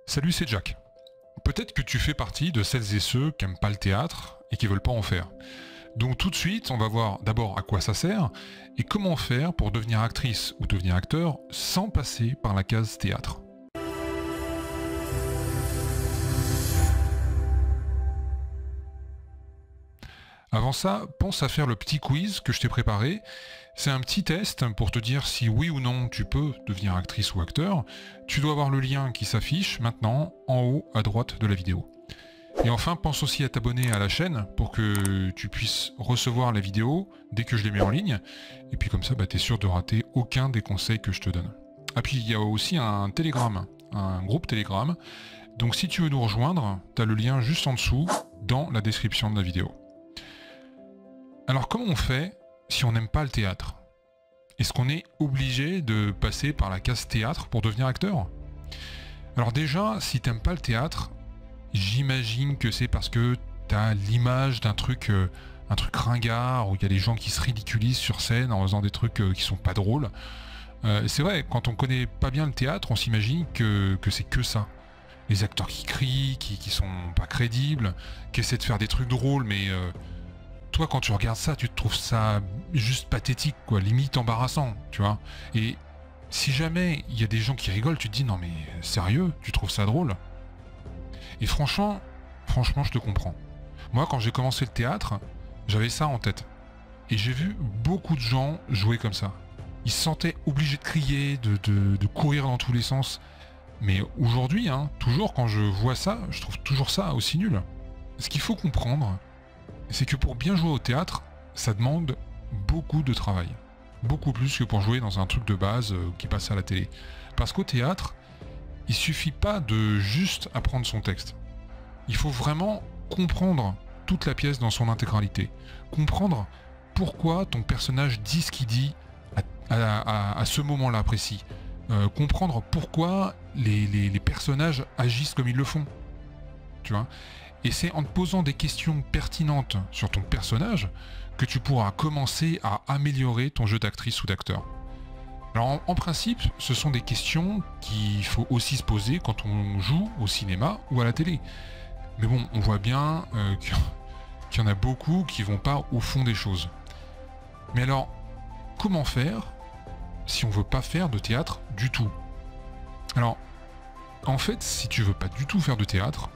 Salut, c'est Jack. Peut-être que tu fais partie de celles et ceux qui n'aiment pas le théâtre et qui veulent pas en faire. Donc tout de suite, on va voir d'abord à quoi ça sert et comment faire pour devenir actrice ou devenir acteur sans passer par la case théâtre. Avant ça, pense à faire le petit quiz que je t'ai préparé. C'est un petit test pour te dire si oui ou non tu peux devenir actrice ou acteur. Tu dois avoir le lien qui s'affiche maintenant en haut à droite de la vidéo. Et enfin, pense aussi à t'abonner à la chaîne pour que tu puisses recevoir les vidéos dès que je les mets en ligne. Et puis comme ça, tu es sûr de rater aucun des conseils que je te donne. Ah puis il y a aussi un Telegram, un groupe Telegram. Donc si tu veux nous rejoindre, tu as le lien juste en dessous dans la description de la vidéo. Alors comment on fait si on n'aime pas le théâtre? Est-ce qu'on est obligé de passer par la case théâtre pour devenir acteur? Alors déjà, si t'aimes pas le théâtre, j'imagine que c'est parce que t'as l'image d'un truc ringard, où il y a des gens qui se ridiculisent sur scène en faisant des trucs qui sont pas drôles. C'est vrai, quand on connaît pas bien le théâtre, on s'imagine que c'est que ça. Les acteurs qui crient, qui sont pas crédibles, qui essaient de faire des trucs drôles, mais... toi, quand tu regardes ça, tu te trouves ça juste pathétique, quoi, limite embarrassant, tu vois. Et si jamais il y a des gens qui rigolent, tu te dis non mais sérieux, tu trouves ça drôle? Et franchement, je te comprends. Moi, quand j'ai commencé le théâtre, j'avais ça en tête. Et j'ai vu beaucoup de gens jouer comme ça. Ils se sentaient obligés de crier, de courir dans tous les sens. Mais aujourd'hui, toujours quand je vois ça, je trouve toujours ça aussi nul. Ce qu'il faut comprendre, c'est que pour bien jouer au théâtre, ça demande beaucoup de travail. Beaucoup plus que pour jouer dans un truc de base qui passe à la télé. Parce qu'au théâtre, il suffit pas de juste apprendre son texte. Il faut vraiment comprendre toute la pièce dans son intégralité. Comprendre pourquoi ton personnage dit ce qu'il dit à ce moment-là précis. Comprendre pourquoi les personnages agissent comme ils le font. Tu vois ? Et c'est en te posant des questions pertinentes sur ton personnage que tu pourras commencer à améliorer ton jeu d'actrice ou d'acteur. Alors en principe, ce sont des questions qu'il faut aussi se poser quand on joue au cinéma ou à la télé. Mais bon, on voit bien qu'il y en a beaucoup qui vont pas au fond des choses. Mais alors, comment faire si on veut pas faire de théâtre du tout? Alors, en fait, si tu veux pas du tout faire de théâtre,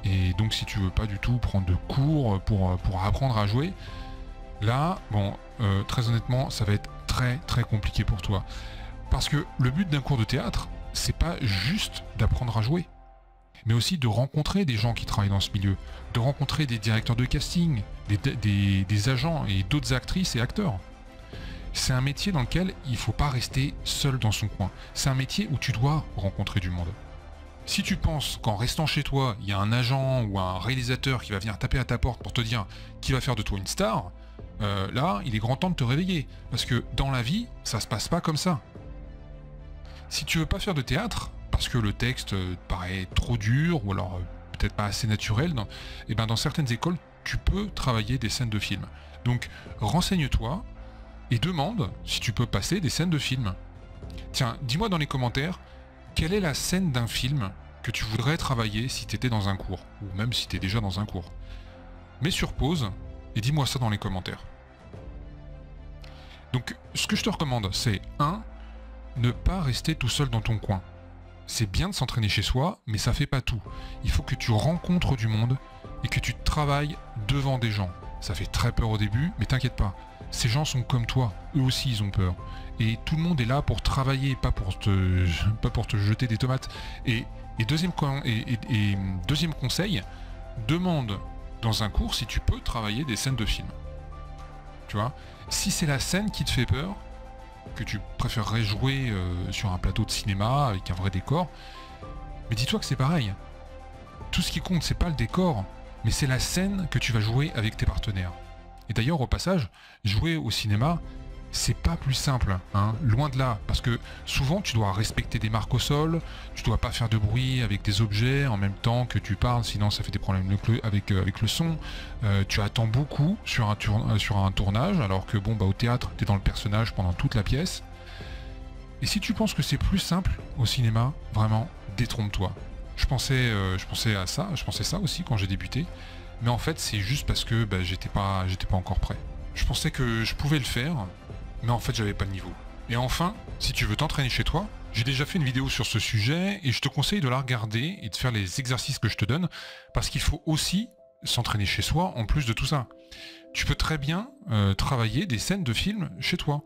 et donc si tu veux pas du tout prendre de cours pour apprendre à jouer, là, bon, très honnêtement, ça va être très compliqué pour toi. Parce que le but d'un cours de théâtre, c'est pas juste d'apprendre à jouer, mais aussi de rencontrer des gens qui travaillent dans ce milieu, de rencontrer des directeurs de casting, des agents et d'autres actrices et acteurs. C'est un métier dans lequel il faut pas rester seul dans son coin. C'est un métier où tu dois rencontrer du monde. Si tu penses qu'en restant chez toi, il y a un agent ou un réalisateur qui va venir taper à ta porte pour te dire qu'il va faire de toi une star, là, il est grand temps de te réveiller. Parce que dans la vie, ça se passe pas comme ça. Si tu veux pas faire de théâtre, parce que le texte te paraît trop dur, ou alors peut-être pas assez naturel, dans certaines écoles, tu peux travailler des scènes de film. Donc, renseigne-toi et demande si tu peux passer des scènes de film. Tiens, dis-moi dans les commentaires, quelle est la scène d'un film que tu voudrais travailler si tu étais dans un cours, ou même si tu es déjà dans un cours? Mets sur pause et dis-moi ça dans les commentaires. Donc, ce que je te recommande, c'est 1. Ne pas rester tout seul dans ton coin. C'est bien de s'entraîner chez soi, mais ça fait pas tout. Il faut que tu rencontres du monde et que tu travailles devant des gens. Ça fait très peur au début, mais t'inquiète pas. Ces gens sont comme toi, eux aussi ils ont peur. Et tout le monde est là pour travailler, pas pour te jeter des tomates. Et deuxième conseil, demande dans un cours si tu peux travailler des scènes de film. Tu vois, si c'est la scène qui te fait peur, que tu préférerais jouer sur un plateau de cinéma avec un vrai décor, mais dis-toi que c'est pareil. Tout ce qui compte, c'est pas le décor, mais c'est la scène que tu vas jouer avec tes partenaires. Et d'ailleurs, au passage, jouer au cinéma, c'est pas plus simple, loin de là, parce que souvent tu dois respecter des marques au sol, tu dois pas faire de bruit avec des objets en même temps que tu parles, sinon ça fait des problèmes avec le son. Tu attends beaucoup sur un tournage, alors que au théâtre, tu es dans le personnage pendant toute la pièce. Et si tu penses que c'est plus simple au cinéma, vraiment, détrompe-toi. Je pensais à ça, je pensais ça aussi quand j'ai débuté. Mais en fait, c'est juste parce que j'étais pas encore prêt. Je pensais que je pouvais le faire, mais en fait, j'avais pas le niveau. Et enfin, si tu veux t'entraîner chez toi, j'ai déjà fait une vidéo sur ce sujet et je te conseille de la regarder et de faire les exercices que je te donne parce qu'il faut aussi s'entraîner chez soi en plus de tout ça. Tu peux très bien travailler des scènes de films chez toi.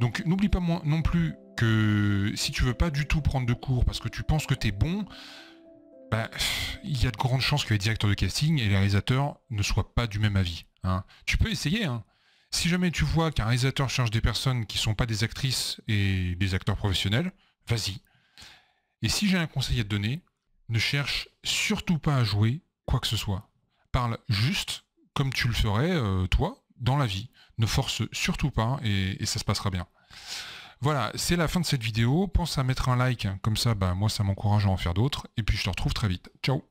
Donc n'oublie pas non plus que si tu veux pas du tout prendre de cours parce que tu penses que t'es bon, il y a de grandes chances que les directeurs de casting et les réalisateurs ne soient pas du même avis. Hein. Tu peux essayer, hein. Si jamais tu vois qu'un réalisateur cherche des personnes qui sont pas des actrices et des acteurs professionnels, vas-y. Et si j'ai un conseil à te donner, ne cherche surtout pas à jouer quoi que ce soit. Parle juste comme tu le ferais, toi, dans la vie. Ne force surtout pas et ça se passera bien. Voilà, c'est la fin de cette vidéo. Pense à mettre un like, comme ça, moi ça m'encourage à en faire d'autres. Et puis je te retrouve très vite. Ciao!